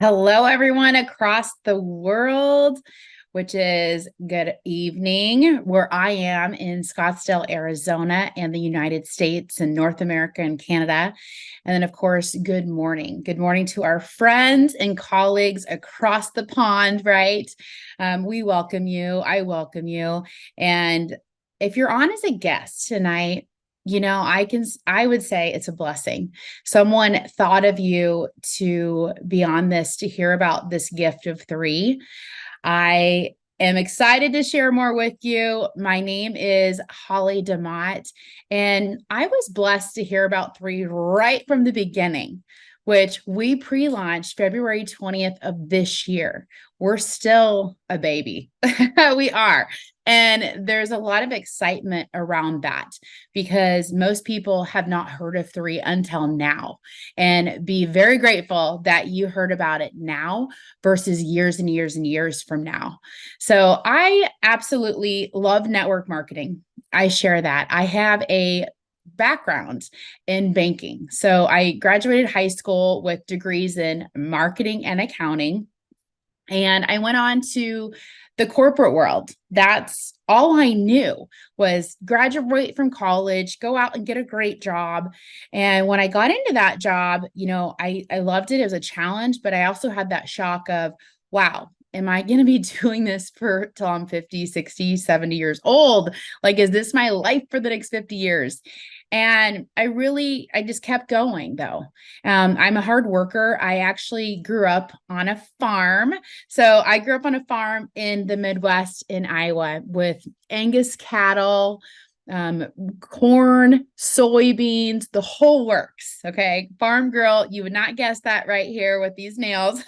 Hello, everyone across the world, which is good evening, where I am in Scottsdale, Arizona, and the United States and North America and Canada. And then, of course, good morning. Good morning to our friends and colleagues across the pond, right? We welcome you. I welcome you. And if you're on as a guest tonight, I would say it's a blessing. Someone thought of you to be on this, to hear about this gift of three. I am excited to share more with you. My name is Holly Demott, and I was blessed to hear about three right from the beginning, which we pre-launched February 20th of this year. We're still a baby. We are. And there's a lot of excitement around that because most people have not heard of three until now. And be very grateful that you heard about it now versus years and years and years from now. So I absolutely love network marketing. I share that. I have a background in banking. So I graduated high school with degrees in marketing and accounting. And I went on to the corporate world. That's all I knew was graduate from college, go out and get a great job. And when I got into that job, I loved it. It was a challenge, but I also had that shock of, wow, am I going to be doing this for till I'm 50, 60, 70 years old? Like, is this my life for the next 50 years? And I just kept going though. I'm a hard worker. I actually grew up on a farm. So I grew up on a farm in the Midwest in Iowa with Angus cattle, um, corn, soybeans, the whole works. Okay. Farm girl, you would not guess that right here with these nails.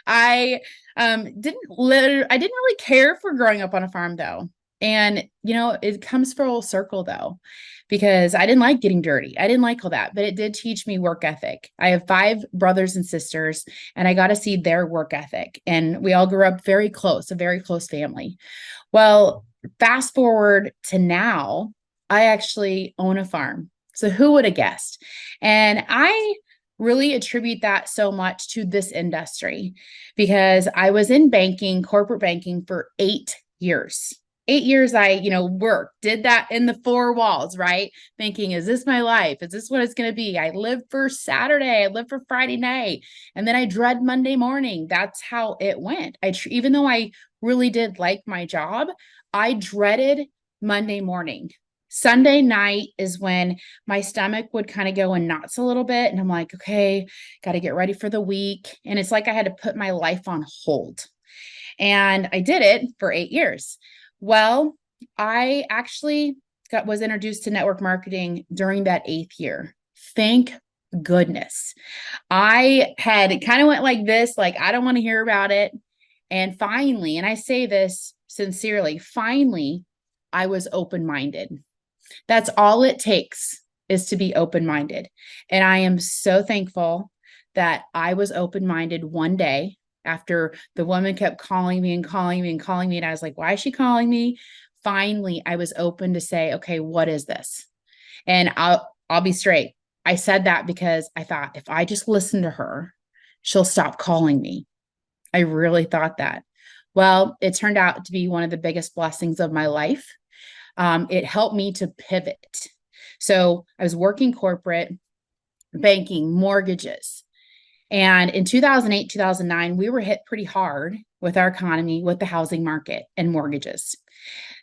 I I didn't really care for growing up on a farm though. And it comes full circle though, because I didn't like getting dirty. I didn't like all that, but it did teach me work ethic. I have five brothers and sisters, and I got to see their work ethic. And we all grew up very close, a very close family. Well, fast forward to now, I actually own a farm. So who would have guessed? And I really attribute that so much to this industry because I was in banking, corporate banking for 8 years. 8 years I, worked, did that in the four walls, right? Thinking, is this my life? Is this what it's going to be? I live for Saturday. I live for Friday night. And then I dread Monday morning. That's how it went. Even though I really did like my job, I dreaded Monday morning. Sunday night is when my stomach would kind of go in knots a little bit. And I'm like, okay, got to get ready for the week. And it's like I had to put my life on hold. And I did it for 8 years. Well, I actually was introduced to network marketing during that eighth year. Thank goodness. I had kind of went like this, like, I don't want to hear about it. And finally, and I say this sincerely, finally, I was open minded. That's all it takes is to be open minded. And I am so thankful that I was open minded one day after the woman kept calling me and calling me and calling me. And I was like, why is she calling me? Finally, I was open to say, okay, what is this? And I'll be straight. I said that because I thought if I just listen to her, she'll stop calling me. I really thought that. Well, it turned out to be one of the biggest blessings of my life. It helped me to pivot. So I was working corporate, banking, mortgages. And in 2008, 2009, we were hit pretty hard with our economy, with the housing market and mortgages.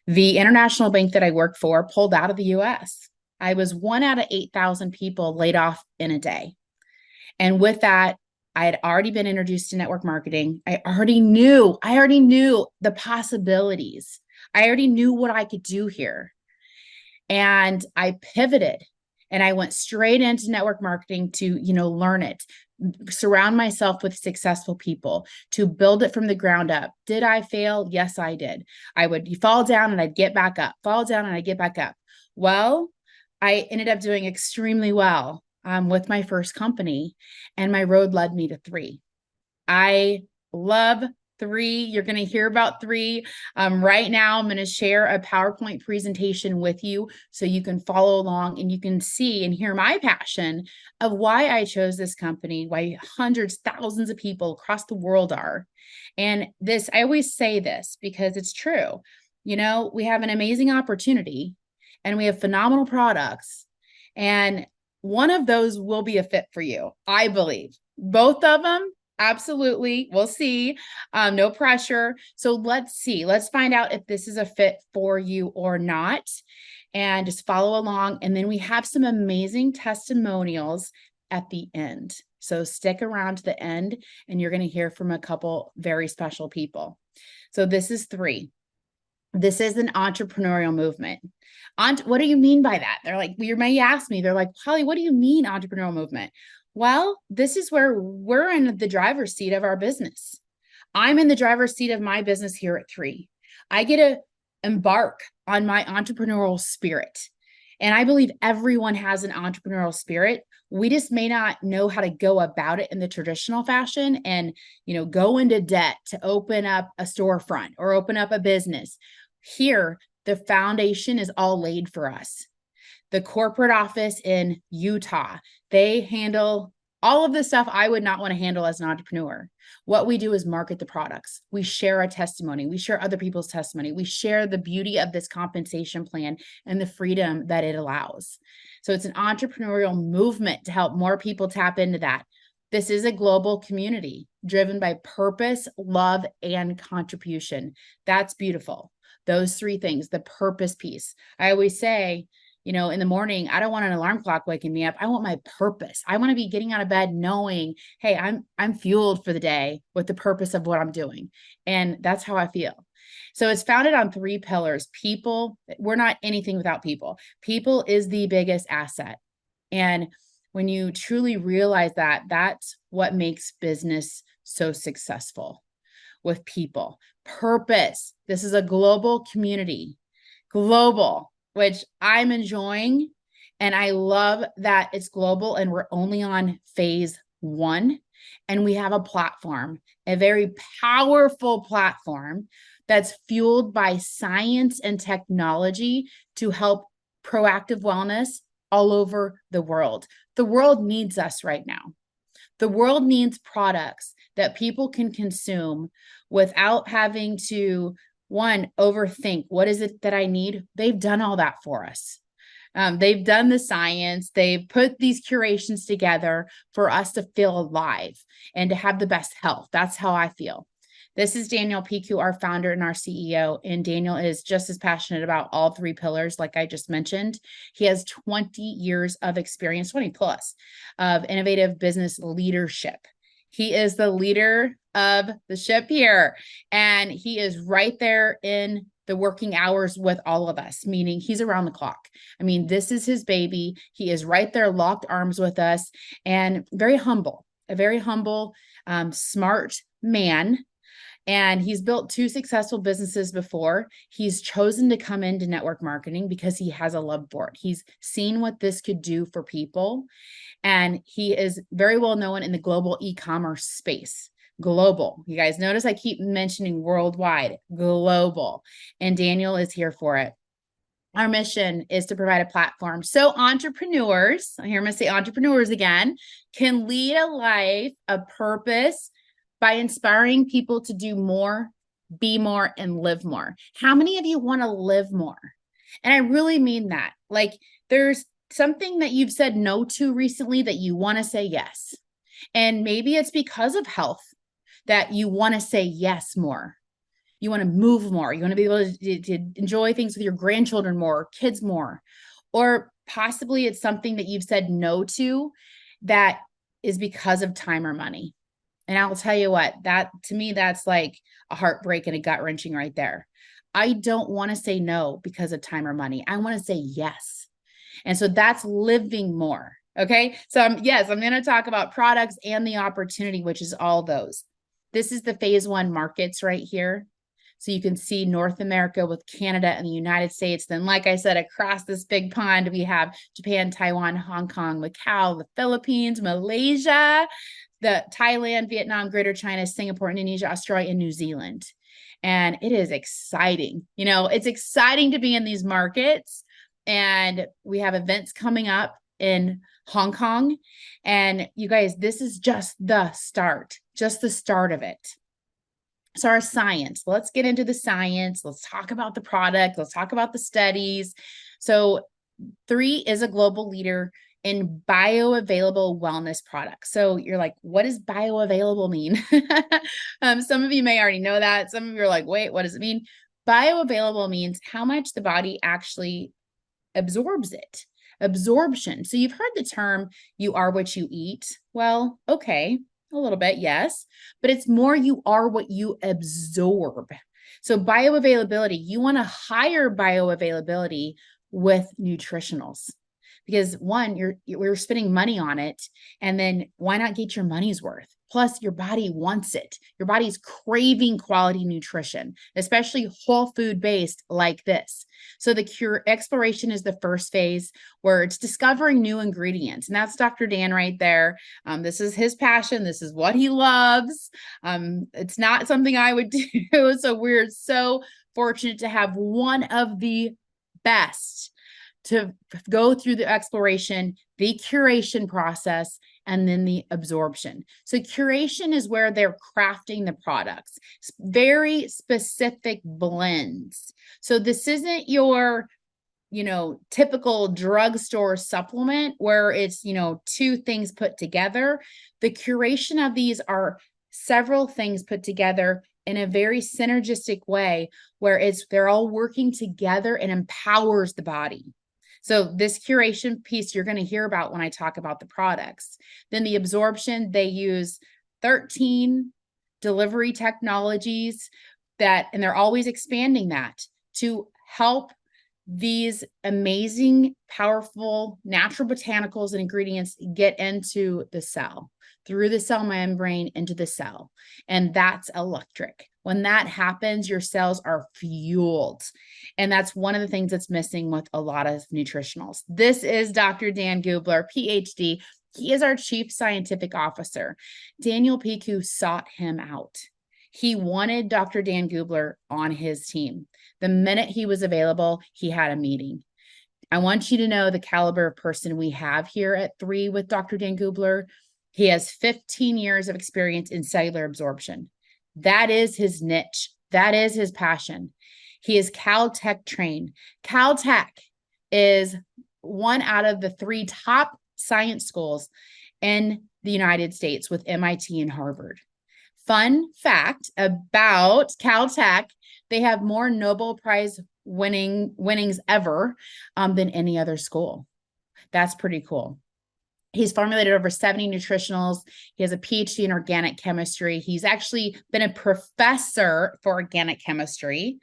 The international bank that I worked for pulled out of the US. I was one out of 8,000 people laid off in a day. And with that, I had already been introduced to network marketing. I already knew the possibilities. I already knew what I could do here. And I pivoted and I went straight into network marketing to, learn it, surround myself with successful people, to build it from the ground up. Did I fail? Yes, I did. I would fall down and I'd get back up, fall down and I'd get back up. Well, I ended up doing extremely well with my first company, and my road led me to three. I love three. You're going to hear about three. Right now, I'm going to share a PowerPoint presentation with you so you can follow along and you can see and hear my passion of why I chose this company, why hundreds, thousands of people across the world are. And this, I always say this because it's true. You know, we have an amazing opportunity and we have phenomenal products. And one of those will be a fit for you, I believe. Both of them, absolutely. We'll see. No pressure. So let's see. Let's find out if this is a fit for you or not. And just follow along. And then we have some amazing testimonials at the end. So stick around to the end and you're going to hear from a couple very special people. So this is three. This is an entrepreneurial movement. What do you mean by that? They're like, you may ask me, they're like, Holly, what do you mean entrepreneurial movement? Well, this is where we're in the driver's seat of our business. I'm in the driver's seat of my business here at three. I get to embark on my entrepreneurial spirit. And I believe everyone has an entrepreneurial spirit. We just may not know how to go about it in the traditional fashion and, go into debt to open up a storefront or open up a business. Here, the foundation is all laid for us. The corporate office in Utah, they handle all of the stuff I would not want to handle as an entrepreneur. What we do is market the products. We share a testimony. We share other people's testimony. We share the beauty of this compensation plan and the freedom that it allows. So it's an entrepreneurial movement to help more people tap into that. This is a global community driven by purpose, love, and contribution. That's beautiful. Those three things, the purpose piece. I always say, in the morning, I don't want an alarm clock waking me up. I want my purpose. I want to be getting out of bed knowing, hey, I'm fueled for the day with the purpose of what I'm doing. And that's how I feel. So it's founded on three pillars. People, we're not anything without people. People is the biggest asset. And when you truly realize that, that's what makes business so successful with people. Purpose. This is a global community. Global, which I'm enjoying. And I love that it's global and we're only on phase one. And we have a platform, a very powerful platform that's fueled by science and technology to help proactive wellness all over the world. The world needs us right now. The world needs products that people can consume without having to, one, overthink, what is it that I need? They've done all that for us. They've done the science. They've put these curations together for us to feel alive and to have the best health. That's how I feel. This is Daniel PQ, our founder and our CEO, and Daniel is just as passionate about all three pillars, like I just mentioned. He has 20 years of experience, 20 plus, of innovative business leadership. He is the leader of the ship here, and he is right there in the working hours with all of us, meaning he's around the clock. I mean, this is his baby. He is right there, locked arms with us, and very humble, a very humble, smart man. And he's built two successful businesses before. He's chosen to come into network marketing because he has a love for it. He's seen what this could do for people. And he is very well known in the global e-commerce space. Global. You guys notice I keep mentioning worldwide, global. And Daniel is here for it. Our mission is to provide a platform so entrepreneurs, here I'm going to say entrepreneurs again, can lead a life of purpose by inspiring people to do more, be more, and live more. How many of you want to live more? And I really mean that. Like, there's something that you've said no to recently that you want to say yes. And maybe it's because of health that you want to say yes more. You want to move more. You want to be able to enjoy things with your grandchildren more, kids more. Or possibly it's something that you've said no to that is because of time or money. And I'll tell you what, that to me, that's like a heartbreak and a gut wrenching right there. I don't want to say no because of time or money. I want to say yes. And so that's living more. Okay. So I'm going to talk about products and the opportunity, which is all those. This is the phase one markets right here. So you can see North America with Canada and the United States. Then, like I said, across this big pond, we have Japan, Taiwan, Hong Kong, Macau, the Philippines, Malaysia, the Thailand, Vietnam, Greater China, Singapore, Indonesia, Australia, and New Zealand. And it is exciting. It's exciting to be in these markets. And we have events coming up in Hong Kong. And you guys, this is just the start of it. So our science, let's get into the science. Let's talk about the product. Let's talk about the studies. So 3 is a global leader in bioavailable wellness products. So you're like, what does bioavailable mean? Some of you may already know that. Some of you are like, wait, what does it mean? Bioavailable means how much the body actually absorbs it. Absorption. So you've heard the term, you are what you eat. Well, okay, a little bit, yes, but it's more you are what you absorb. So bioavailability, you want a higher bioavailability with nutritionals. Because one, we're spending money on it, and then why not get your money's worth? Plus, your body wants it. Your body's craving quality nutrition, especially whole food based like this. So the exploration is the first phase where it's discovering new ingredients. And that's Dr. Dan right there. This is his passion. This is what he loves. It's not something I would do. So we're so fortunate to have one of the best to go through the exploration, the curation process, and then the absorption. So curation is where they're crafting the products, very specific blends. So this isn't your, typical drugstore supplement where it's, 2 things put together. The curation of these are several things put together in a very synergistic way where they're all working together and empowers the body. So this curation piece you're going to hear about when I talk about the products. Then the absorption, they use 13 delivery technologies and they're always expanding that to help these amazing, powerful natural botanicals and ingredients get into the cell, through the cell membrane into the cell. And that's electric. When that happens, your cells are fueled. And that's one of the things that's missing with a lot of nutritionals. This is Dr. Dan Gubler, PhD. He is our Chief Scientific Officer. Daniel Piku sought him out. He wanted Dr. Dan Gubler on his team. The minute he was available, he had a meeting. I want you to know the caliber of person we have here at 3 with Dr. Dan Gubler. He has 15 years of experience in cellular absorption. That is his niche. That is his passion. He is Caltech trained. Caltech is one out of the 3 top science schools in the United States with MIT and Harvard. Fun fact about Caltech, they have more Nobel Prize winnings ever than any other school. That's pretty cool. He's formulated over 70 nutritionals. He has a PhD in organic chemistry. He's actually been a professor for organic chemistry,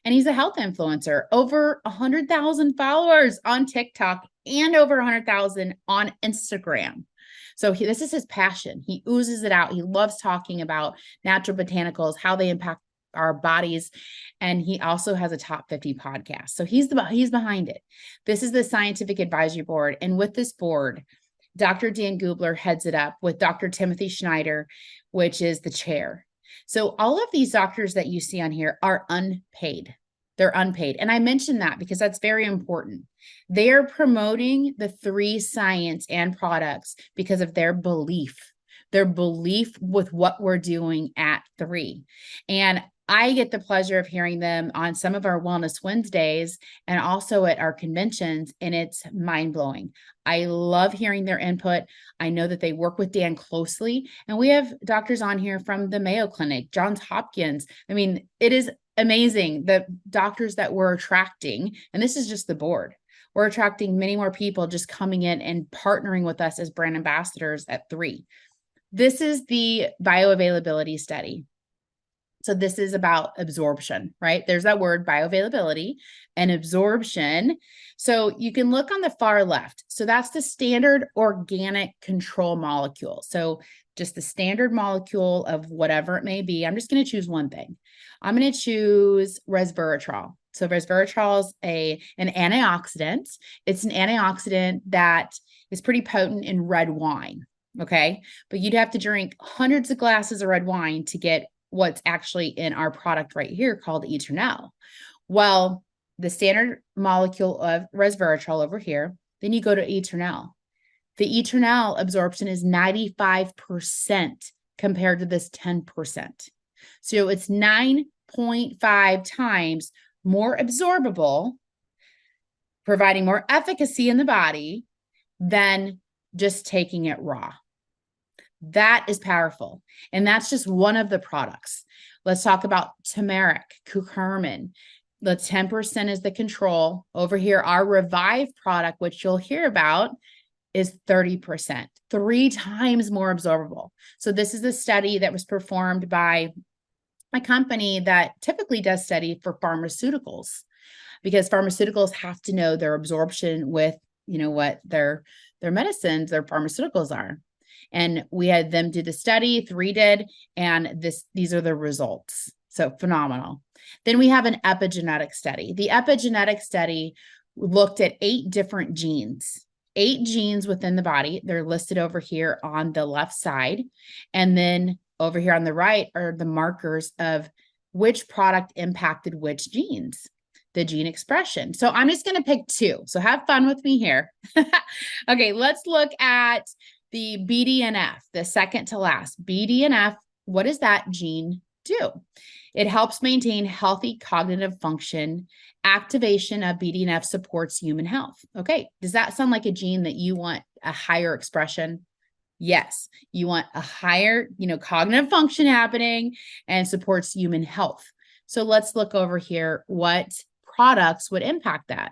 and he's a health influencer. Over 100,000 followers on TikTok and over 100,000 on Instagram. So this is his passion. He oozes it out. He loves talking about natural botanicals, how they impact our bodies. And he also has a top 50 podcast. So he's behind it. This is the scientific advisory board. And with this board, Dr. Dan Gubler heads it up with Dr. Timothy Schneider, which is the chair. So all of these doctors that you see on here are unpaid. They're unpaid. And I mention that because that's very important. They are promoting the 3 science and products because of their belief with what we're doing at 3. And I get the pleasure of hearing them on some of our Wellness Wednesdays and also at our conventions, and it's mind-blowing. I love hearing their input. I know that they work with Dan closely, and we have doctors on here from the Mayo Clinic, Johns Hopkins. I mean, it is amazing the doctors that we're attracting, and this is just the board. We're attracting many more people just coming in and partnering with us as brand ambassadors at 3. This is the bioavailability study. So this is about absorption, right? There's that word, bioavailability and absorption. So you can look on the far left. So that's the standard organic control molecule. So just the standard molecule of whatever it may be. I'm just going to choose one thing. I'm going to choose resveratrol. So resveratrol is an antioxidant. It's an antioxidant that is pretty potent in red wine. Okay. But you'd have to drink hundreds of glasses of red wine to get what's actually in our product right here called Eternal. Well, the standard molecule of resveratrol over here, then you go to Eternal. The Eternal absorption is 95% compared to this 10%. So it's 9.5 times more absorbable, providing more efficacy in the body than just taking it raw. That is powerful. And that's just one of the products. Let's talk about turmeric, curcumin. The 10% is the control. Over here, our Revive product, which you'll hear about, is 30%, 3 times more absorbable. So this is a study that was performed by a company that typically does study for pharmaceuticals, because pharmaceuticals have to know their absorption with, what their medicines, their pharmaceuticals are. And we had them do the study, 3 did, and these are the results. So phenomenal. Then we have an epigenetic study. The epigenetic study looked at 8 different genes, 8 genes within the body. They're listed over here on the left side. And then over here on the right are the markers of which product impacted which genes, the gene expression. So I'm just going to pick 2. So have fun with me here. Okay, let's look at the BDNF, the second to last. BDNF, what does that gene do? It helps maintain healthy cognitive function. Activation of BDNF supports human health. Okay, does that sound like a gene that you want a higher expression? Yes, you want a higher, cognitive function happening and supports human health. So let's look over here. What products would impact that?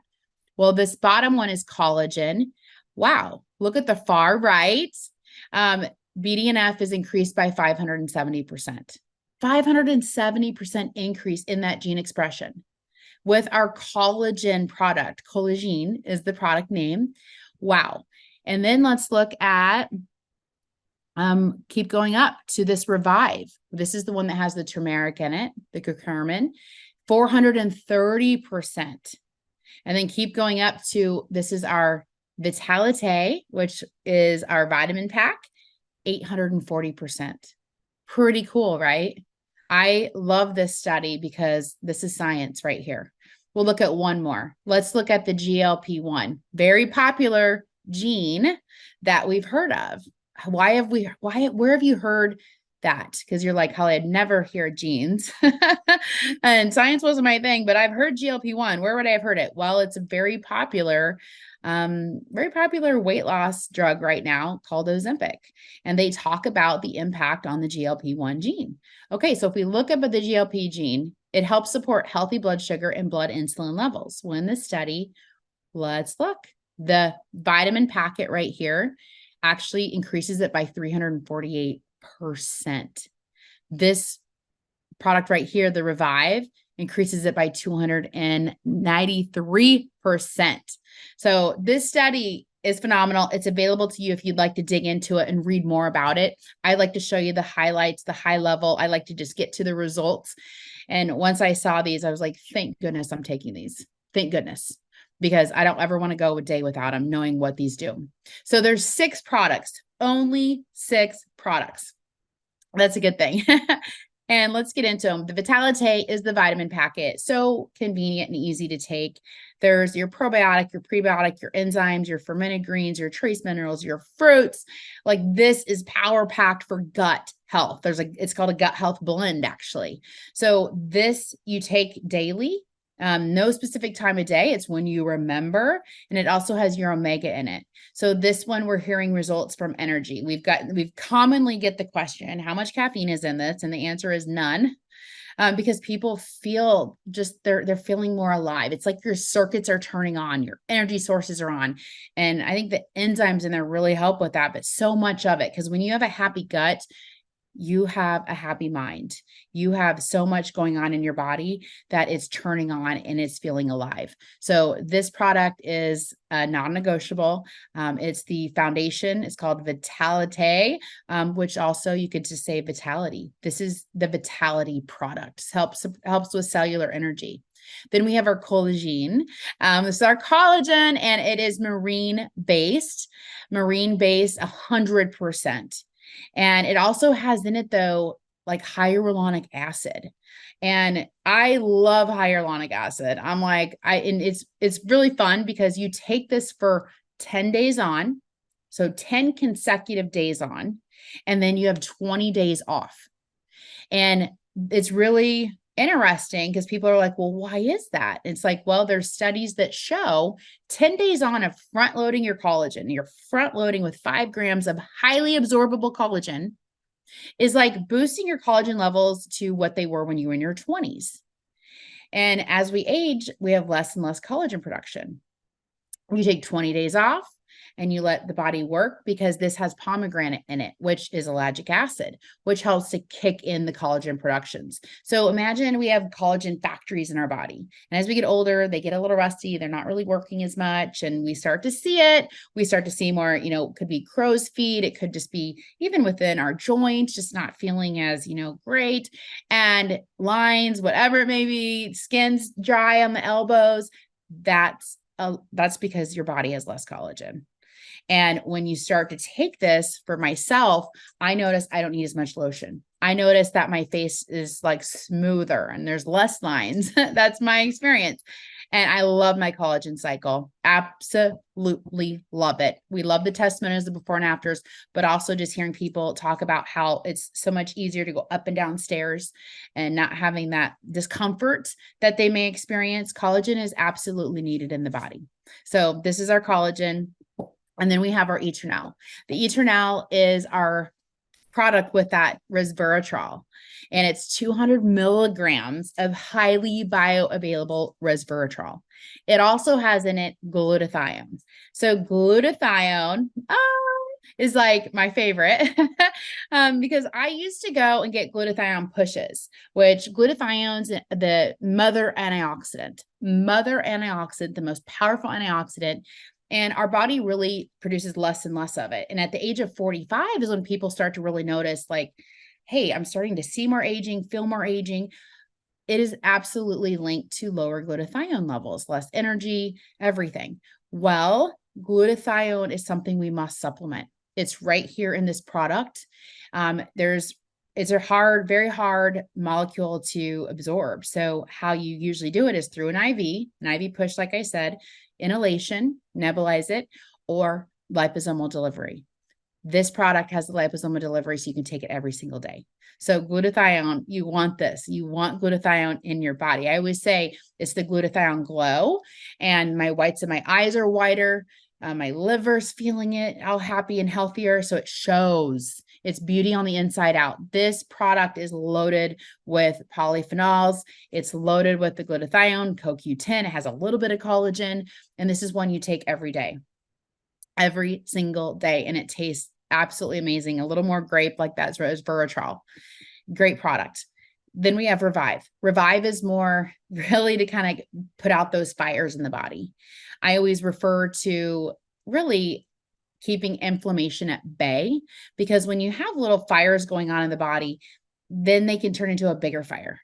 Well, this bottom one is collagen. Wow, look at the far right. BDNF is increased by 570%. 570% increase in that gene expression. With our collagen product, collagen is the product name. Wow. And then let's look at, keep going up to this Revive. This is the one that has the turmeric in it, the curcumin, 430%. And then keep going up to, this is our Vitalite, which is our vitamin pack, 840%. Pretty cool, right? I love this study because this is science right here. We'll look at one more. Let's look at the GLP-1, very popular gene that we've heard of. Where have you heard that? Because you're like, Holly, I'd never hear genes. And science wasn't my thing, but I've heard GLP-1. Where would I have heard it? Well, it's a very popular weight loss drug right now called Ozempic. And they talk about the impact on the GLP-1 gene. Okay, so if we look up at the GLP gene, it helps support healthy blood sugar and blood insulin levels. Well, in this study, let's look. The vitamin packet right here actually increases it by 348%. This product right here, the Revive, increases it by 293%. So this study is phenomenal. It's available to you if you'd like to dig into it and read more about it. I like to show you the highlights, the high level. I like to just get to the results. And once I saw these, I was like, thank goodness I'm taking these. Thank goodness, because I don't ever want to go a day without them, knowing what these do. So there's 6 products, only 6 products. That's a good thing. And let's get into them. The Vitalite is the vitamin packet. So convenient and easy to take. There's your probiotic, your prebiotic, your enzymes, your fermented greens, your trace minerals, your fruits. Like, this is power packed for gut health. It's called a gut health blend, actually. So this you take daily. No specific time of day. It's when you remember. And it also has your omega in it. So this one, we're hearing results from energy. We've commonly get the question, how much caffeine is in this? And the answer is none. Because people feel just, they're feeling more alive. It's like your circuits are turning on, your energy sources are on. And I think the enzymes in there really help with that, but so much of it, because when you have a happy gut, you have a happy mind. You have so much going on in your body that it's turning on and it's feeling alive. So this product is non-negotiable. It's the foundation. It's called Vitalite, which also you could just say vitality. This is the Vitality product. Helps with cellular energy. Then we have our collagen. This is our collagen, and it is marine based 100%. And it also has in it, though, like hyaluronic acid. And I love hyaluronic acid. I'm like, and it's really fun because you take this for 10 days on, so 10 consecutive days on, and then you have 20 days off. And it's really interesting because people are like, well, why is that? It's like, well, there's studies that show 10 days on of front loading your collagen, you're front loading with 5 grams of highly absorbable collagen, is like boosting your collagen levels to what they were when you were in your 20s. And as we age, we have less and less collagen production. You take 20 days off and you let the body work, because this has pomegranate in it, which is ellagic acid, which helps to kick in the collagen productions. So imagine we have collagen factories in our body. And as we get older, they get a little rusty. They're not really working as much. And we start to see it. We start to see more, it could be crow's feet. It could just be even within our joints, just not feeling as, great. And lines, whatever it may be, skin's dry on the elbows. That's because your body has less collagen. And when you start to take this, for myself, I notice I don't need as much lotion. I notice that my face is like smoother and there's less lines. That's my experience. And I love my collagen cycle. Absolutely love it. We love the testimonials, the before and afters, but also just hearing people talk about how it's so much easier to go up and down stairs and not having that discomfort that they may experience. Collagen is absolutely needed in the body. So this is our collagen. And then we have our Eternal. The Eternal is our product with that resveratrol, and it's 200 milligrams of highly bioavailable resveratrol. It also has in it glutathione. So glutathione is like my favorite because I used to go and get glutathione pushes, which glutathione's the mother antioxidant, the most powerful antioxidant. And our body really produces less and less of it. And at the age of 45 is when people start to really notice, like, hey, I'm starting to see more aging, feel more aging. It is absolutely linked to lower glutathione levels, less energy, everything. Well, glutathione is something we must supplement. It's right here in this product. It's a very hard molecule to absorb. So how you usually do it is through an IV push, like I said, inhalation, nebulize it, or liposomal delivery. This product has the liposomal delivery, so you can take it every single day. So glutathione, you want this. You want glutathione in your body. I always say it's the glutathione glow, and my whites of my eyes are whiter. My liver's feeling it, all happy and healthier. So it shows it's beauty on the inside out. This product is loaded with polyphenols. It's loaded with the glutathione, CoQ10. It has a little bit of collagen. And this is one you take every every single day. And it tastes absolutely amazing. A little more grape, like that's resveratrol. Great product. Then we have Revive. Revive is more really to kind of put out those fires in the body. I always refer to really keeping inflammation at bay, because when you have little fires going on in the body, then they can turn into a bigger fire.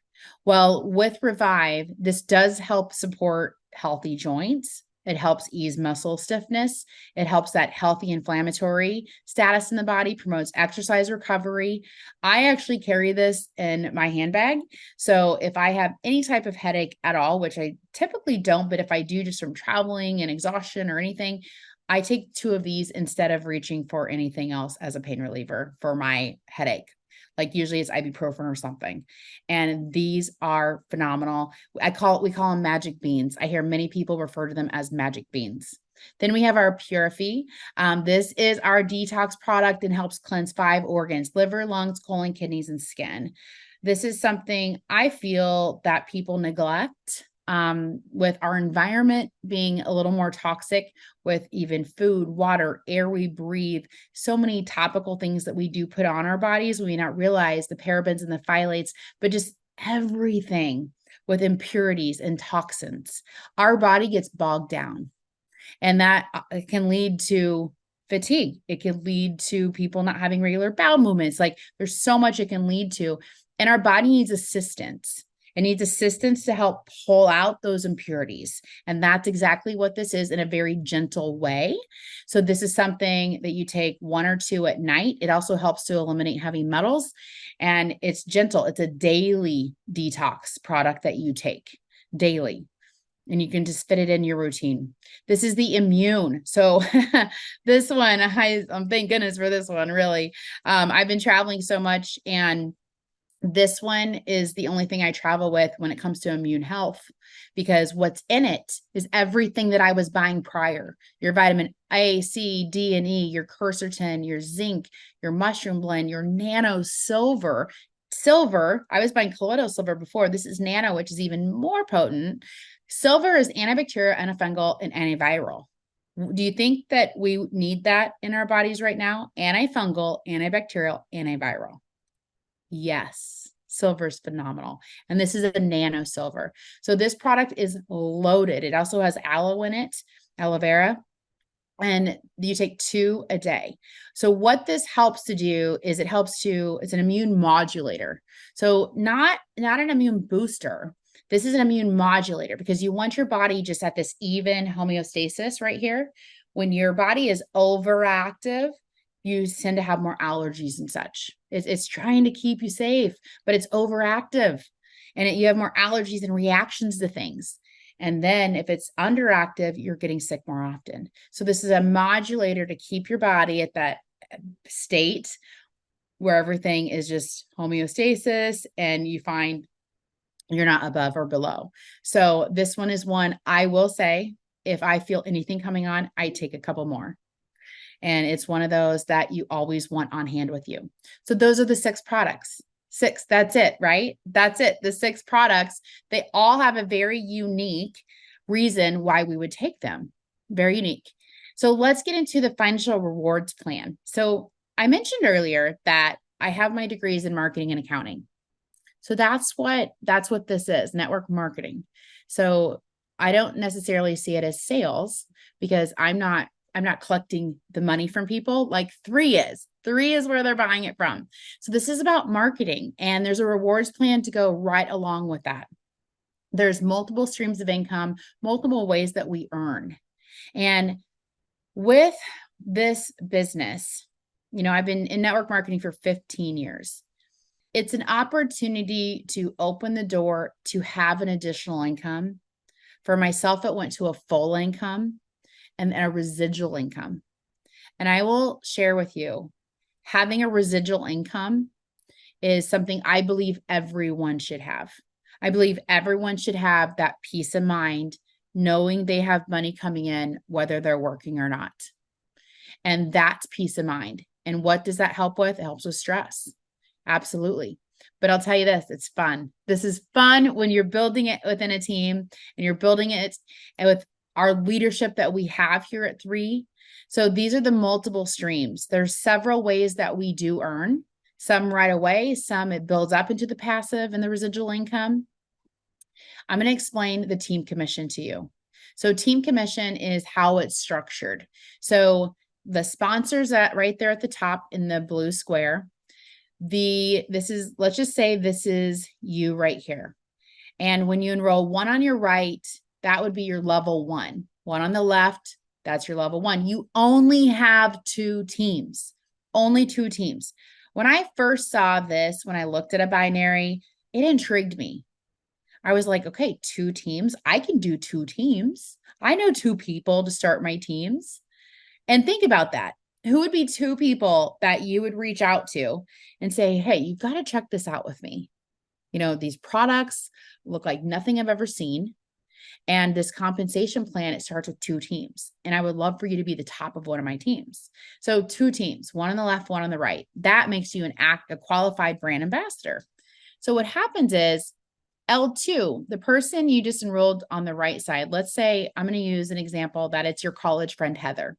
Well, with Revive, this does help support healthy joints. It helps ease muscle stiffness. It helps that healthy inflammatory status in the body, promotes exercise recovery. I actually carry this in my handbag. So if I have any type of headache at all, which I typically don't, but if I do just from traveling and exhaustion or anything, I take 2 of these instead of reaching for anything else as a pain reliever for my headache. Like usually it's ibuprofen or something. And these are phenomenal. We call them magic beans. I hear many people refer to them as magic beans. Then we have our Purify. This is our detox product and helps cleanse 5 organs: liver, lungs, colon, kidneys, and skin. This is something I feel that people neglect. with our environment being a little more toxic, with even food, water, air we breathe, so many topical things that we do put on our bodies, we may not realize the parabens and the phthalates, but just everything with impurities and toxins. Our body gets bogged down, and that can lead to fatigue. It can lead to people not having regular bowel movements. Like, there's so much it can lead to. And our body needs assistance. It needs assistance to help pull out those impurities. And that's exactly what this is, in a very gentle way. So this is something that you take 1 or 2 at night. It also helps to eliminate heavy metals, and it's gentle. It's a daily detox product that you take daily, and you can just fit it in your routine. This is the immune. So this one, thank goodness for this one, really. I've been traveling so much, and this one is the only thing I travel with when it comes to immune health, because what's in it is everything that I was buying prior. Your vitamin A, C, D, and E, your quercetin, your zinc, your mushroom blend, your nano silver. Silver, I was buying colloidal silver before. This is nano, which is even more potent. Silver is antibacterial, antifungal, and antiviral. Do you think that we need that in our bodies right now? Antifungal, antibacterial, antiviral. Yes, silver is phenomenal. And this is a nano silver. So this product is loaded. It also has aloe in it, aloe vera, and you take 2 a day. So what this helps to do is it's an immune modulator. So not an immune booster. This is an immune modulator, because you want your body just at this even homeostasis right here. When your body is overactive, you tend to have more allergies and such. It's trying to keep you safe, but it's overactive, and you have more allergies and reactions to things. And then if it's underactive, you're getting sick more often. So this is a modulator to keep your body at that state where everything is just homeostasis, and you find you're not above or below. So this one is one I will say, if I feel anything coming on, I take a couple more. And it's one of those that you always want on hand with you. So those are the 6 products. 6, that's it, right? That's it. The 6 products, they all have a very unique reason why we would take them. Very unique. So let's get into the financial rewards plan. So I mentioned earlier that I have my degrees in marketing and accounting. So that's what this is, network marketing. So I don't necessarily see it as sales, because I'm not collecting the money from people like 3 is. 3 is where they're buying it from. So this is about marketing, and there's a rewards plan to go right along with that. There's multiple streams of income, multiple ways that we earn. And with this business, I've been in network marketing for 15 years. It's an opportunity to open the door to have an additional income. For myself, it went to a full income and a residual income. And I will share with you, having a residual income is something I believe everyone should have. I believe everyone should have that peace of mind, knowing they have money coming in, whether they're working or not. And that's peace of mind. And what does that help with? It helps with stress. Absolutely. But I'll tell you this, it's fun. This is fun when you're building it within a team, and you're building it with our leadership that we have here at 3. So these are the multiple streams. There's several ways that we do earn, some right away, some it builds up into the passive and the residual income. I'm going to explain the team commission to you. So team commission is how it's structured. So the sponsors right there at the top in the blue square, let's just say this is you right here. And when you enroll 1 on your right, that would be your level 1. 1 on the left, that's your level 1. You only have 2 teams, only 2 teams. When I first saw this, when I looked at a binary, it intrigued me. I was like, okay, 2 teams. I can do 2 teams. I know 2 people to start my teams. And think about that. Who would be 2 people that you would reach out to and say, hey, you've got to check this out with me. These products look like nothing I've ever seen. And this compensation plan, it starts with 2 teams. And I would love for you to be the top of one of my teams. So 2 teams, 1 on the left, 1 on the right. That makes you a qualified brand ambassador. So what happens is, L2, the person you just enrolled on the right side. Let's say I'm going to use an example that it's your college friend, Heather.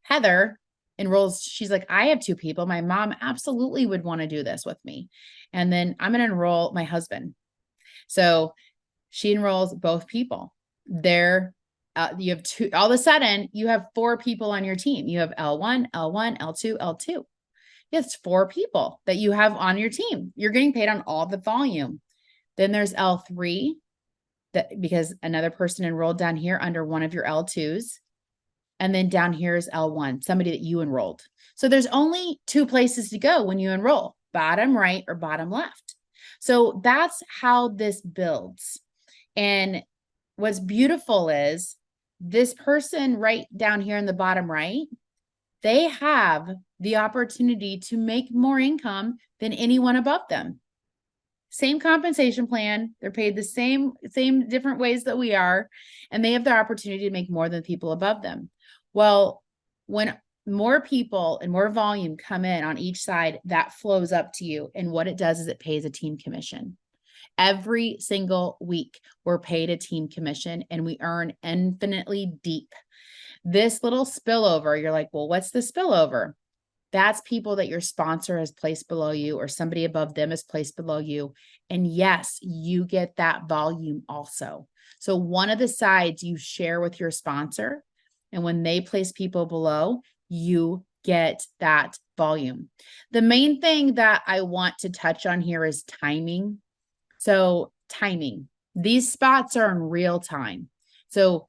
Heather enrolls, she's like, I have two people. My mom absolutely would want to do this with me. And then I'm going to enroll my husband. So she enrolls both people. You have two, all of a sudden you have four people on your team. You have L1, L1, L2, L2. It's four people that you have on your team. You're getting paid on all the volume. Then there's L3, that because another person enrolled down here under one of your L2s. And then down here is L1, somebody that you enrolled. So there's only two places to go when you enroll, bottom right or bottom left. So that's how this builds. And what's beautiful is this person right down here in the bottom right, they have the opportunity to make more income than anyone above them. Same compensation plan. They're paid the same different ways that we are, and they have the opportunity to make more than people above them. Well, when more people and more volume come in on each side, that flows up to you. And what it does is it pays a team commission. Every single week, we're paid a team commission and we earn infinitely deep. This little spillover, you're like, well, what's the spillover? That's people that your sponsor has placed below you or somebody above them is placed below you. And yes, you get that volume also. So one of the sides you share with your sponsor, and when they place people below, you get that volume. The main thing that I want to touch on here is timing. So timing, these spots are in real time. So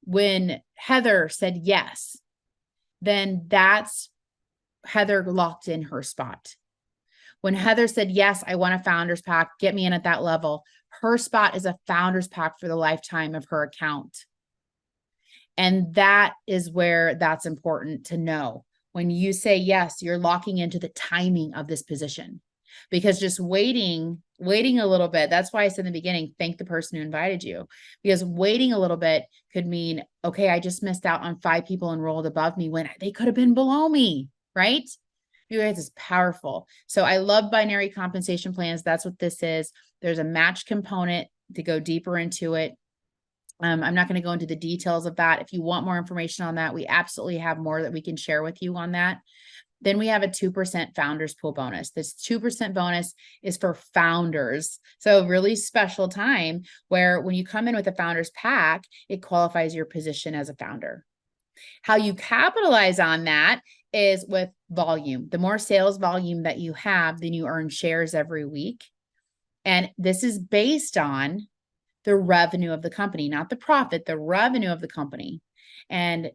when Heather said yes, then that's Heather locked in her spot. When Heather said, yes, I want a founder's pack, get me in at that level, her spot is a founder's pack for the lifetime of her account. And that is where that's important to know. When you say yes, you're locking into the timing of this position, because just waiting a little bit. That's why I said in the beginning, thank the person who invited you, because waiting a little bit could mean, okay, I just missed out on 5 people enrolled above me when they could have been below me, right? You guys is powerful. So I love binary compensation plans. That's what this is. There's a match component to go deeper into it. I'm not going to go into the details of that. If you want more information on that, we absolutely have more that we can share with you on that. Then we have a 2% founders pool bonus. This 2% bonus is for founders. So really special time where when you come in with a founders pack, it qualifies your position as a founder. How you capitalize on that is with volume. The more sales volume that you have, then you earn shares every week. And this is based on the revenue of the company, not the profit, the revenue of the company. And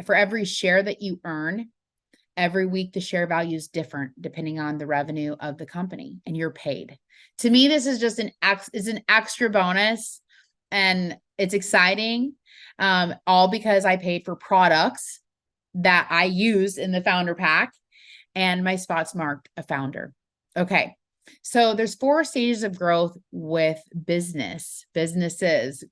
for every share that you earn, every week the share value is different depending on the revenue of the company, and you're paid. To me, this is just an extra bonus, and it's exciting, all because I paid for products that I used in the founder pack, and my spot's marked a founder. Okay. So there's 4 stages of growth with businesses,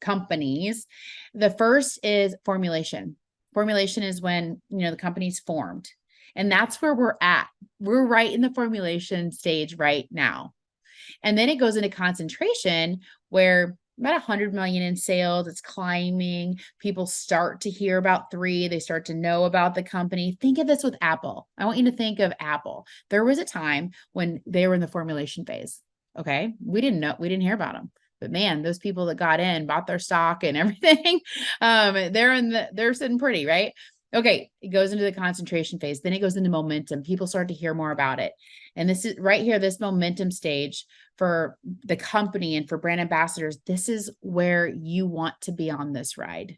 companies. The first is formulation. Formulation is when, the company's formed. And that's where we're at. We're right in the formulation stage right now. And then it goes into concentration where about 100 million in sales, it's climbing. People start to hear about 3. They start to know about the company. Think of this with Apple. I want you to think of Apple. There was a time when they were in the formulation phase. Okay. We didn't hear about them. But man, those people that got in, bought their stock and everything, they're sitting pretty, right? Okay, it goes into the concentration phase. Then it goes into momentum. People start to hear more about it. And this is right here, this momentum stage for the company and for brand ambassadors. This is where you want to be on this ride.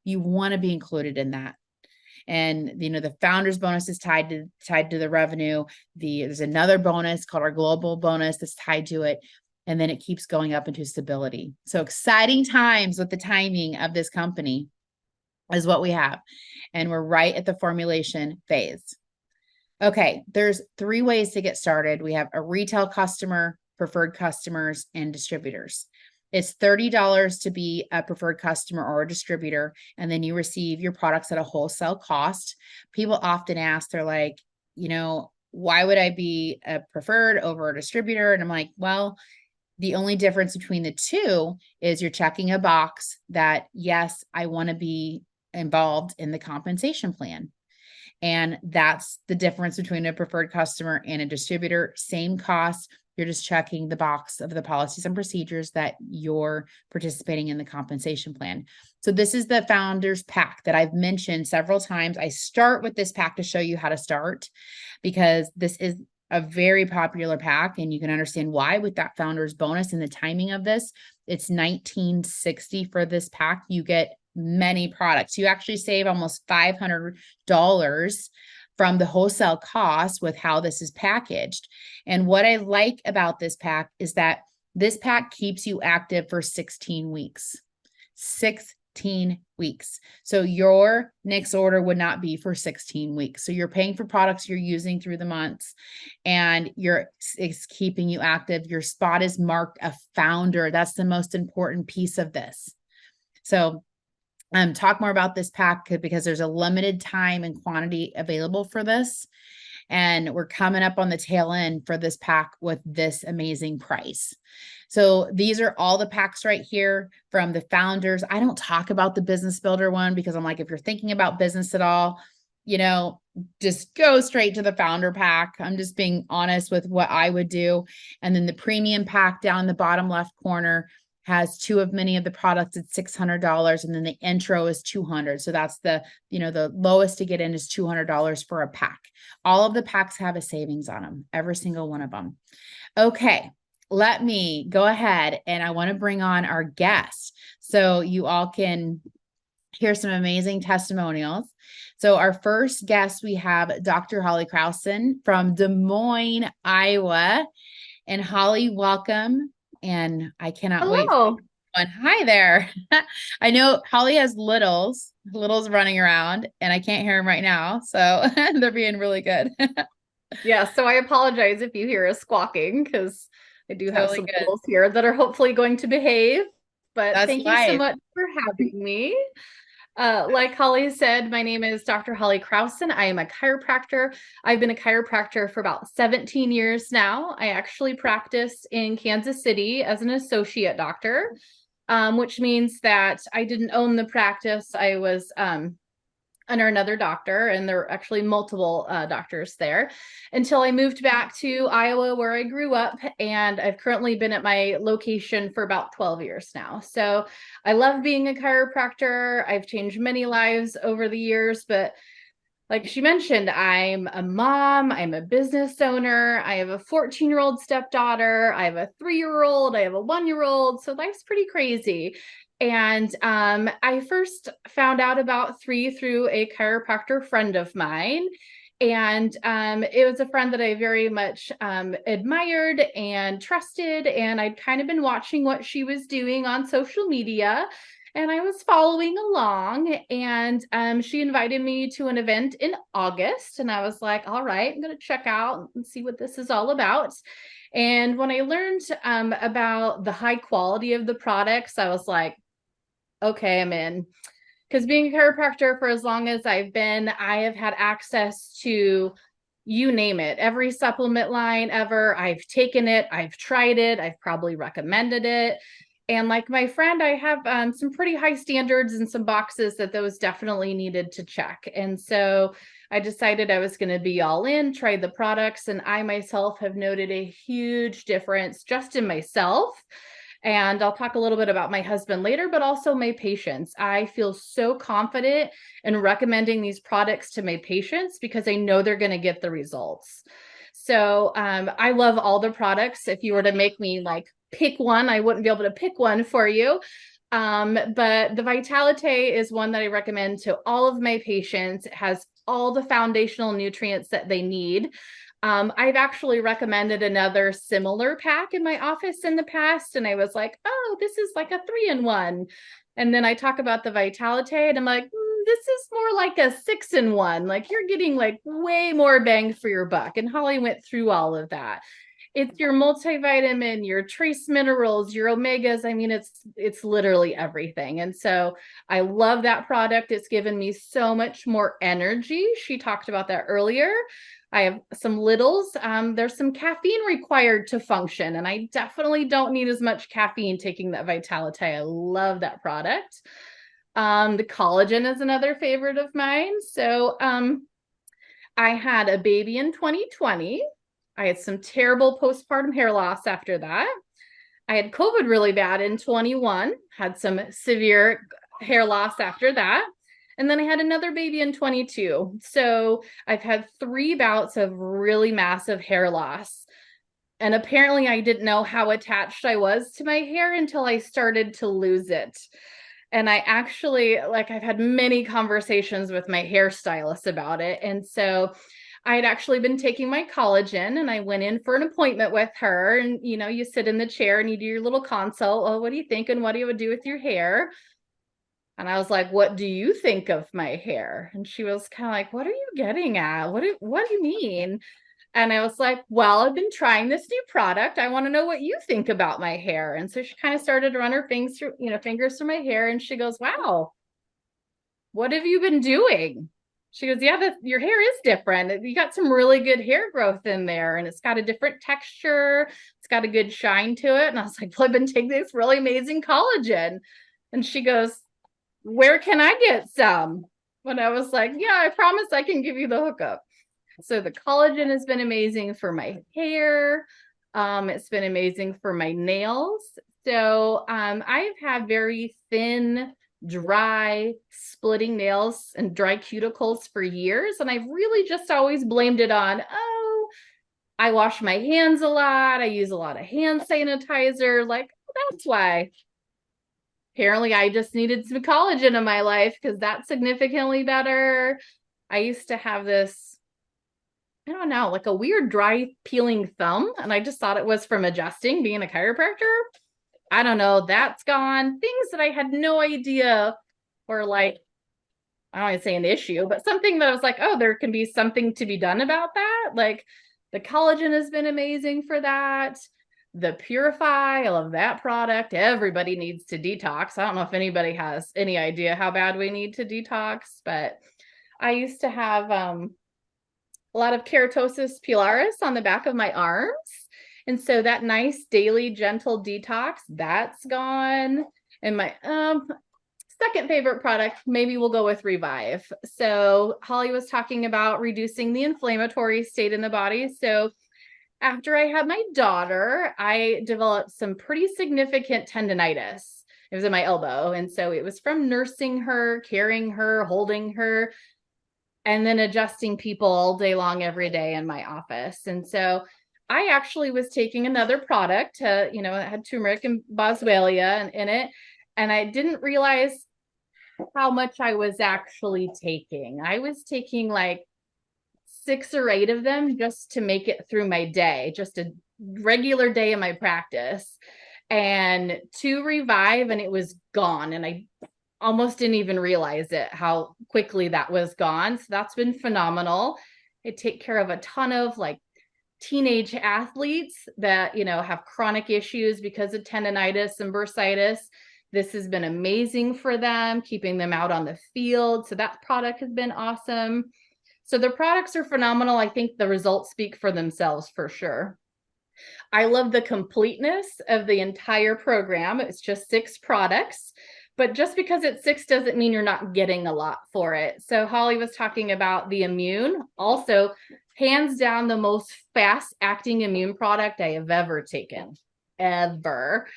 You want to be included in that. And, the founders bonus is tied to the revenue. There's another bonus called our global bonus that's tied to it. And then it keeps going up into stability. So exciting times with the timing of this company is what we have. And we're right at the formulation phase. Okay, there's 3 ways to get started. We have a retail customer, preferred customers, and distributors. It's $30 to be a preferred customer or a distributor, and then you receive your products at a wholesale cost. People often ask, they're like, why would I be a preferred over a distributor? And I'm like, well, The only difference between the two is you're checking a box that, yes, I want to be involved in the compensation plan. And that's the difference between a preferred customer and a distributor. Same cost. You're just checking the box of the policies and procedures that you're participating in the compensation plan. So this is the founders pack that I've mentioned several times. I start with this pack to show you how to start, because this is a very popular pack, and you can understand why with that founders bonus and the timing of this. It's $19.60 for this pack. You get many products. You actually save almost $500 from the wholesale cost with how this is packaged. And what I like about this pack is that this pack keeps you active for 16 weeks. 16 weeks. So your next order would not be for 16 weeks. So you're paying for products you're using through the months, and it's keeping you active. Your spot is marked a founder. That's the most important piece of this. So talk more about this pack, because there's a limited time and quantity available for this. And we're coming up on the tail end for this pack with this amazing price. So these are all the packs right here from the founders. I don't talk about the business builder one because I'm like, if you're thinking about business at all, just go straight to the founder pack. I'm just being honest with what I would do. And then the premium pack down in the bottom left corner has two of many of the products at $600, and then the intro is $200. So that's the lowest to get in is $200 for a pack. All of the packs have a savings on them, every single one of them. Okay, let me go ahead, and I want to bring on our guest so you all can hear some amazing testimonials. So our first guest, we have Dr. Holly Krausen from Des Moines, Iowa. And Holly, welcome. And I cannot wait. Hi there. I know Holly has littles running around, and I can't hear them right now. So they're being really good. Yeah, so I apologize if you hear us squawking, because I do have some littles here that are hopefully going to behave. But thank you so much for having me. Like Holly said, my name is Dr. Holly Krausen. I am a chiropractor. I've been a chiropractor for about 17 years now. I actually practiced in Kansas City as an associate doctor, which means that I didn't own the practice. I was under another doctor, and there were actually multiple doctors there until I moved back to Iowa, where I grew up, and I've currently been at my location for about 12 years now. So I love being a chiropractor. I've changed many lives over the years, but like she mentioned, I'm a mom, I'm a business owner, I have a 14-year-old stepdaughter, I have a 3-year-old, I have a 1-year-old, so life's pretty crazy. And I first found out about 3 through a chiropractor friend of mine. And it was a friend that I very much admired and trusted. And I'd kind of been watching what she was doing on social media. And I was following along, and she invited me to an event in August. And I was like, all right, I'm going to check out and see what this is all about. And when I learned about the high quality of the products, I was like, okay, I'm in. Because being a chiropractor for as long as I've been, I have had access to, you name it, every supplement line ever. I've taken it, I've tried it, I've probably recommended it. And like my friend, I have some pretty high standards and some boxes that those definitely needed to check. And so I decided I was going to be all in, try the products, and I myself have noted a huge difference just in myself. And I'll talk a little bit about my husband later, but also my patients. I feel so confident in recommending these products to my patients because I know they're going to get the results. So I love all the products. If you were to make me like pick one, I wouldn't be able to pick one for you. But the Vitalite is one that I recommend to all of my patients. It has all the foundational nutrients that they need. I've actually recommended another similar pack in my office in the past, and I was like, oh, this is like a 3-in-1. And then I talk about the Vitalite, and I'm like, this is more like a 6-in-1. Like you're getting like way more bang for your buck. And Holly went through all of that. It's your multivitamin, your trace minerals, your omegas. I mean, it's literally everything. And so I love that product. It's given me so much more energy. She talked about that earlier. I have some littles. There's some caffeine required to function, and I definitely don't need as much caffeine taking that Vitality. I love that product. The collagen is another favorite of mine. So I had a baby in 2020. I had some terrible postpartum hair loss after that. I had COVID really bad in 21, had some severe hair loss after that. And then I had another baby in 22. So I've had 3 bouts of really massive hair loss. And apparently I didn't know how attached I was to my hair until I started to lose it. And I actually, like, I've had many conversations with my hairstylist about it. And so I had actually been taking my collagen, and I went in for an appointment with her. And, you know, you sit in the chair and you do your little consult. Oh, what do you think? And what do you would do with your hair? And I was like, what do you think of my hair? And she was kind of like, what are you getting at? What do you mean? And I was like, well, I've been trying this new product. I want to know what you think about my hair. And so she kind of started to run her fingers through my hair. And she goes, wow, what have you been doing? She goes, yeah, your hair is different. You got some really good hair growth in there, and it's got a different texture. It's got a good shine to it. And I was like, well, I've been taking this really amazing collagen. And she goes, where can I get some? When I was like, yeah, I promise I can give you the hookup. So the collagen has been amazing for my hair. It's been amazing for my nails. So I've had very thin, dry, splitting nails and dry cuticles for years. And I've really just always blamed it on, oh, I wash my hands a lot. I use a lot of hand sanitizer. Like, that's why. Apparently, I just needed some collagen in my life because that's significantly better. I used to have this, I don't know, like a weird dry peeling thumb. And I just thought it was from adjusting, being a chiropractor. I don't know, that's gone. Things that I had no idea were like, I don't want to say an issue, but something that I was like, oh, there can be something to be done about that. Like the collagen has been amazing for that. The Purify, I love that product. Everybody needs to detox. I don't know if anybody has any idea how bad we need to detox, but I used to have a lot of keratosis pilaris on the back of my arms. And so that nice daily gentle detox, that's gone. And my second favorite product, maybe we'll go with Revive. So Holly was talking about reducing the inflammatory state in the body. So after I had my daughter, I developed some pretty significant tendonitis. It was in my elbow. And so it was from nursing her, carrying her, holding her, and then adjusting people all day long, every day in my office. And so I actually was taking another product, it had turmeric and boswellia in it. And I didn't realize how much I was actually taking. I was taking like 6 or 8 of them just to make it through my day, just a regular day in my practice, and 2 Revive, and it was gone. And I almost didn't even realize it, how quickly that was gone. So that's been phenomenal. I take care of a ton of like teenage athletes that, have chronic issues because of tendonitis and bursitis. This has been amazing for them, keeping them out on the field. So that product has been awesome. So the products are phenomenal. I think the results speak for themselves for sure. I love the completeness of the entire program. It's just 6 products, but just because it's 6 doesn't mean you're not getting a lot for it. So Holly was talking about the immune, also hands down the most fast acting immune product I have ever taken, ever.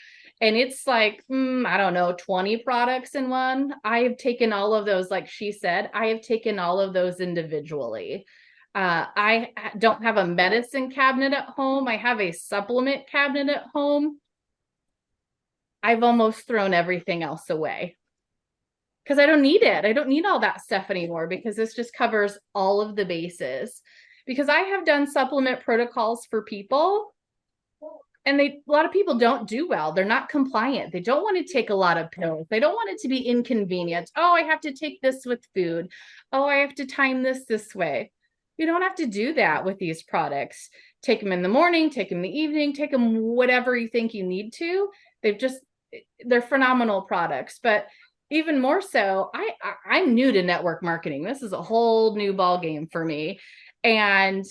And it's like, I don't know, 20 products in one. I have taken all of those, like she said, I have taken all of those individually. I don't have a medicine cabinet at home. I have a supplement cabinet at home. I've almost thrown everything else away because I don't need it. I don't need all that stuff anymore because this just covers all of the bases. Because I have done supplement protocols for people, and a lot of people don't do well. They're not compliant. They don't want to take a lot of pills. They don't want it to be inconvenient. Oh, I have to take this with food. Oh, I have to time this way. You don't have to do that with these products. Take them in the morning, take them in the evening, take them whatever you think you need to. They're phenomenal products. But even more so, I'm new to network marketing. This is a whole new ball game for me. And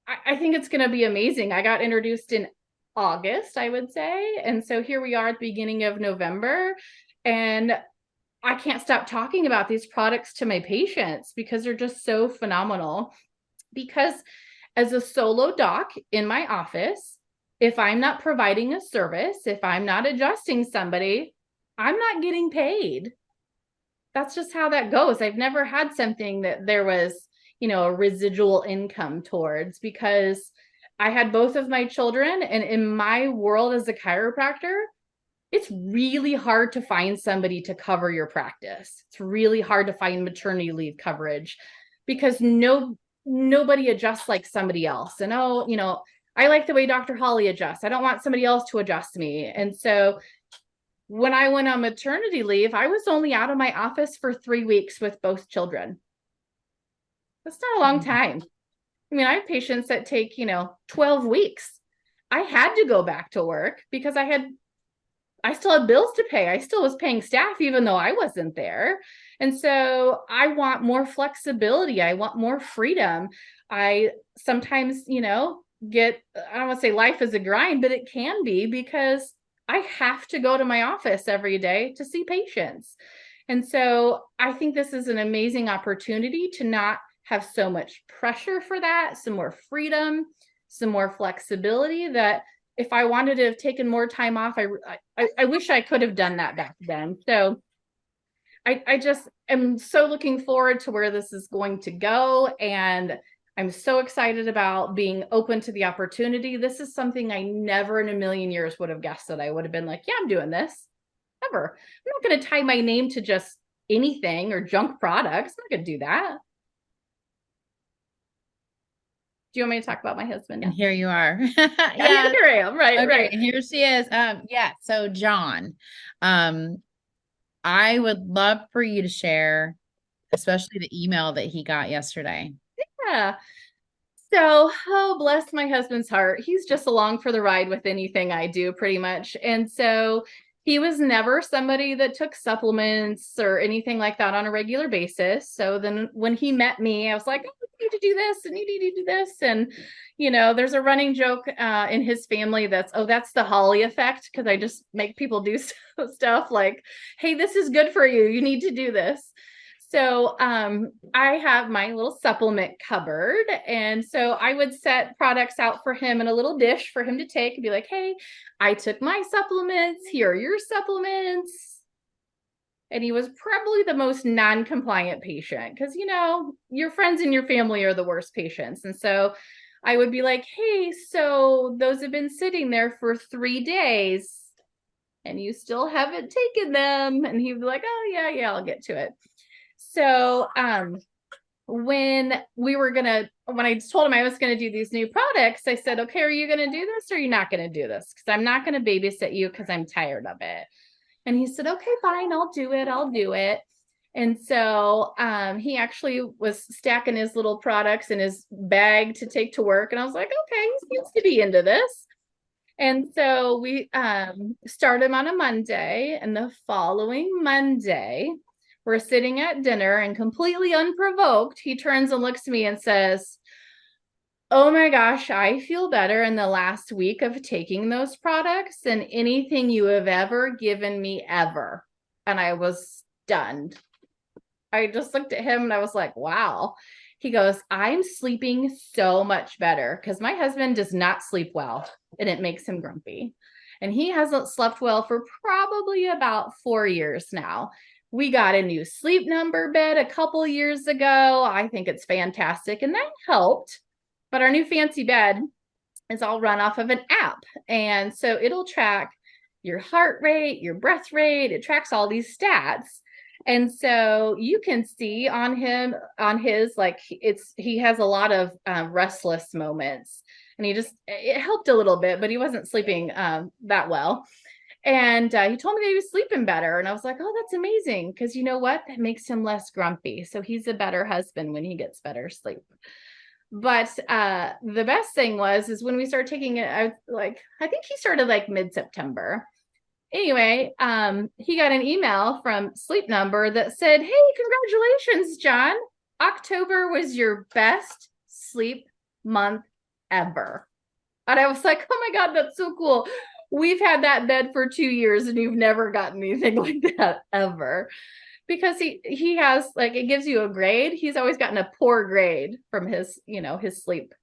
I think it's going to be amazing. I got introduced in August, I would say. And so here we are at the beginning of November. And I can't stop talking about these products to my patients because they're just so phenomenal. Because as a solo doc in my office, if I'm not providing a service, if I'm not adjusting somebody, I'm not getting paid. That's just how that goes. I've never had something that there was, a residual income towards, because I had both of my children, and in my world as a chiropractor, it's really hard to find somebody to cover your practice. It's really hard to find maternity leave coverage because nobody adjusts like somebody else. And I like the way Dr. Holly adjusts. I don't want somebody else to adjust me. And so when I went on maternity leave, I was only out of my office for 3 weeks with both children. That's not a long time. I mean, I have patients that take, 12 weeks. I had to go back to work because I still had bills to pay. I still was paying staff, even though I wasn't there. And so I want more flexibility. I want more freedom. I sometimes, I don't want to say life is a grind, but it can be, because I have to go to my office every day to see patients. And so I think this is an amazing opportunity to not have so much pressure for that, some more freedom, some more flexibility, that if I wanted to have taken more time off, I wish I could have done that back then. So I just am so looking forward to where this is going to go. And I'm so excited about being open to the opportunity. This is something I never in a million years would have guessed that I would have been like, yeah, I'm doing this. Never. I'm not going to tie my name to just anything or junk products. I'm not going to do that. Do you want me to talk about my husband now? And here you are. Yeah, here I am. Right, okay, right. Here she is. So John, I would love for you to share, especially the email that he got yesterday. Yeah. So, bless my husband's heart. He's just along for the ride with anything I do, pretty much. And so he was never somebody that took supplements or anything like that on a regular basis. So then when he met me, I was like, oh, you need to do this and you need to do this. And, there's a running joke in his family that's the Holly effect, because I just make people do stuff like, hey, this is good for you. You need to do this. So I have my little supplement cupboard. And so I would set products out for him in a little dish for him to take and be like, hey, I took my supplements. Here are your supplements. And he was probably the most non-compliant patient, because, your friends and your family are the worst patients. And so I would be like, hey, so those have been sitting there for 3 days and you still haven't taken them. And he'd be like, oh, yeah, I'll get to it. So when I told him I was going to do these new products, I said, okay, are you going to do this or are you not going to do this? Because I'm not going to babysit you because I'm tired of it. And he said, okay, fine, I'll do it. And so he actually was stacking his little products in his bag to take to work. And I was like, okay, he seems to be into this. And so we started him on a Monday, and the following Monday, we're sitting at dinner, and completely unprovoked, he turns and looks at me and says, oh my gosh, I feel better in the last week of taking those products than anything you have ever given me ever. And I was stunned. I just looked at him and I was like, wow. He goes, I'm sleeping so much better, because my husband does not sleep well and it makes him grumpy. And he hasn't slept well for probably about 4 years now. We got a new Sleep Number bed a couple years ago. I think it's fantastic, and that helped. But our new fancy bed is all run off of an app. And so it'll track your heart rate, your breath rate. It tracks all these stats. And so you can see on his, like, he has a lot of restless moments, and it helped a little bit, but he wasn't sleeping that well. And he told me that he was sleeping better. And I was like, oh, that's amazing. Because you know what? That makes him less grumpy. So he's a better husband when he gets better sleep. But the best thing is when we started taking it, I think he started like mid-September. Anyway, he got an email from Sleep Number that said, hey, congratulations, John. October was your best sleep month ever. And I was like, oh my God, that's so cool. We've had that bed for 2 years and you've never gotten anything like that ever. Because he has, like, it gives you a grade. He's always gotten a poor grade from his, his sleep.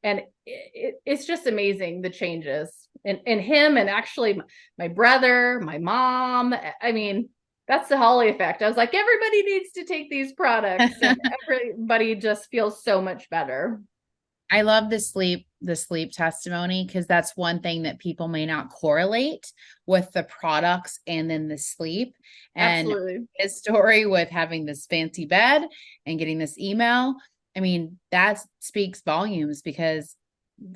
And it's just amazing, the changes in him, and actually my brother, my mom. I mean, that's the Holly effect. I was like, everybody needs to take these products and everybody just feels so much better. I love the sleep testimony, because that's one thing that people may not correlate with the products and then the sleep. And absolutely, his story with having this fancy bed and getting this email, I mean, that speaks volumes, because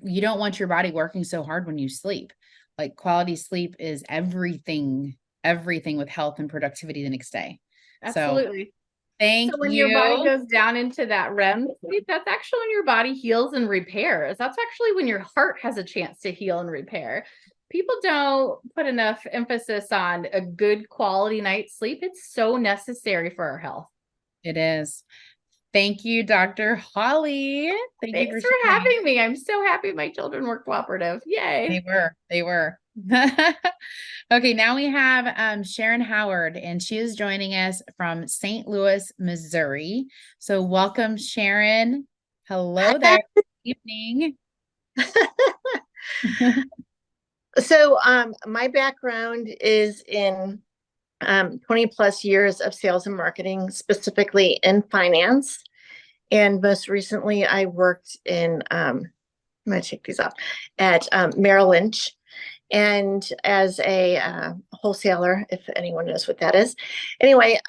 you don't want your body working so hard when you sleep. Like, quality sleep is everything with health and productivity the next day. absolutely. So thank So when you. your body goes down into that REM sleep, that's actually when your body heals and repairs. That's actually when your heart has a chance to heal and repair. People don't put enough emphasis on a good quality night's sleep. It's so necessary for our health. It is. Thank you, Dr. Holly. Thanks for having me. I'm so happy my children were cooperative. Yay. They were. Okay, now we have Sharon Howard, and she is joining us from St. Louis, Missouri. So welcome, Sharon. Hello there. Good evening. So my background is in 20 plus years of sales and marketing, specifically in finance. And most recently, I worked in, I'm going to take these off, at Merrill Lynch, and as a wholesaler, if anyone knows what that is. Anyway,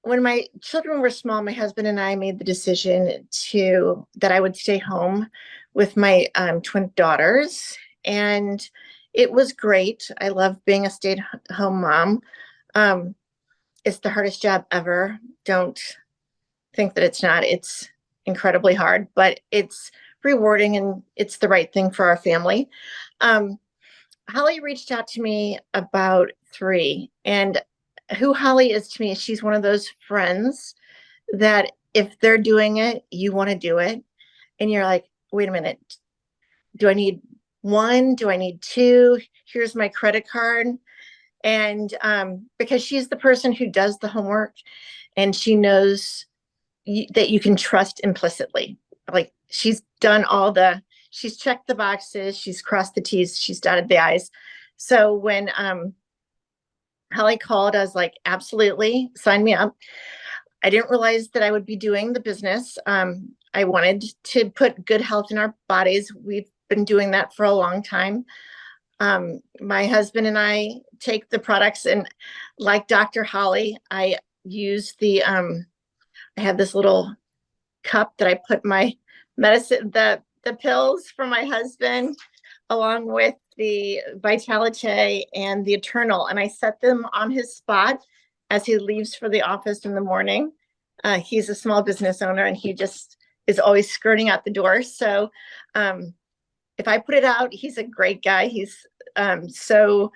when my children were small, my husband and I made the decision that I would stay home with my twin daughters. And it was great. I love being a stay-at-home mom. It's the hardest job ever. Don't think that it's not. It's incredibly hard, but it's rewarding, and it's the right thing for our family. Holly reached out to me about 3, and who Holly is to me is she's one of those friends that if they're doing it, you want to do it. And you're like, wait a minute, do I need 1? Do I need 2? Here's my credit card. And because she's the person who does the homework, and she knows that you can trust implicitly. Like, she's checked the boxes, she's crossed the T's, she's dotted the I's. So when Holly called, I was like, absolutely, sign me up. I didn't realize that I would be doing the business. I wanted to put good health in our bodies. We've been doing that for a long time. My husband and I take the products, and like Dr. Holly, I use I have this little cup that I put my medicine, the pills for my husband, along with the Vitalite and the Eternal, and I set them on his spot as he leaves for the office in the morning. He's a small business owner, and he just is always skirting out the door. So if I put it out, he's a great guy. He's so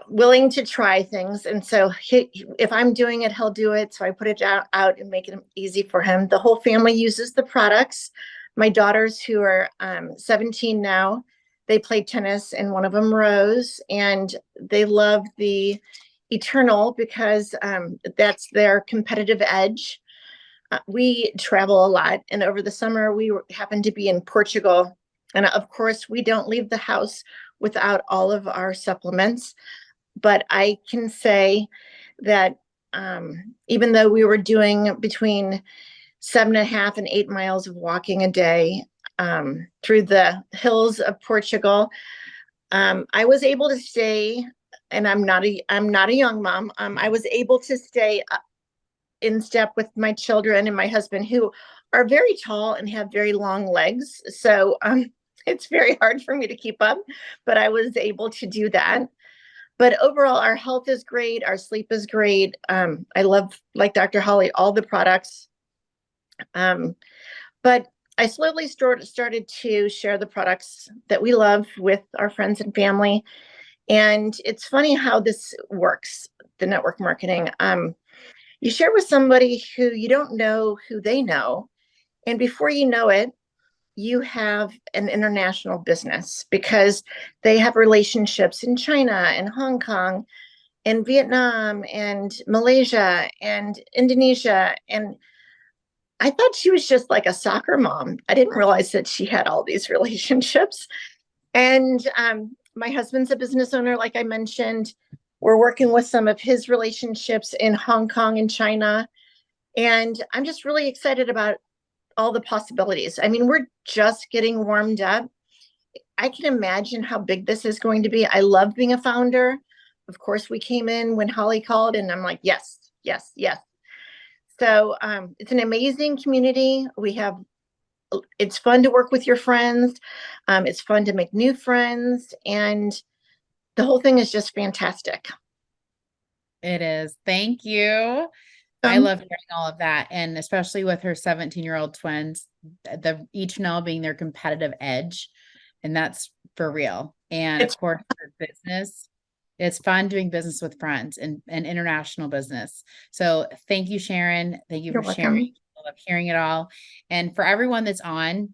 willing to try things. And so if I'm doing it, he'll do it. So I put it out and make it easy for him. The whole family uses the products. My daughters, who are 17 now, they play tennis, and one of them rows, and they love the Eternal because that's their competitive edge. We travel a lot, and over the summer we happened to be in Portugal, and of course we don't leave the house without all of our supplements. But I can say that even though we were doing between 7.5 and 8 miles of walking a day through the hills of Portugal, I was able to stay, and I'm not a young mom. I was able to stay in step with my children and my husband, who are very tall and have very long legs. So it's very hard for me to keep up, but I was able to do that. But overall, our health is great. Our sleep is great. I love, like Dr. Holly, all the products. But I slowly started to share the products that we love with our friends and family. And it's funny how this works, the network marketing. You share with somebody who you don't know who they know, And before you know it, you have an international business because they have relationships in China and Hong Kong and Vietnam and Malaysia and Indonesia. And I thought she was just like a soccer mom. I didn't realize that she had all these relationships. And my husband's a business owner, like I mentioned. We're working with some of his relationships in Hong Kong and China. And I'm just really excited about all the possibilities. I mean, we're just getting warmed up. I can imagine how big this is going to be. I love being a founder. Of course, we came in when Holly called, and I'm like, yes, yes, yes. So it's an amazing community. It's fun to work with your friends. It's fun to make new friends. And the whole thing is just fantastic. It is. Thank you. I love hearing all of that. And especially with her 17-year-old twins, each now being their competitive edge. And that's for real. And of course, for business, it's fun doing business with friends and international business. So thank you, Sharon. Thank you for sharing. I love hearing it all. And for everyone that's on,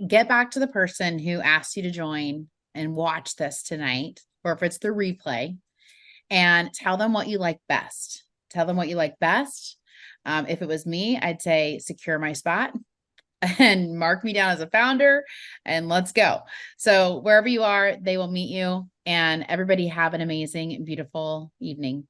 get back to the person who asked you to join and watch this tonight, or if it's the replay, and tell them what you like best. Tell them what you like best. If it was me, I'd say secure my spot and mark me down as a founder and let's go. So wherever you are, they will meet you, and everybody have an amazing, beautiful evening.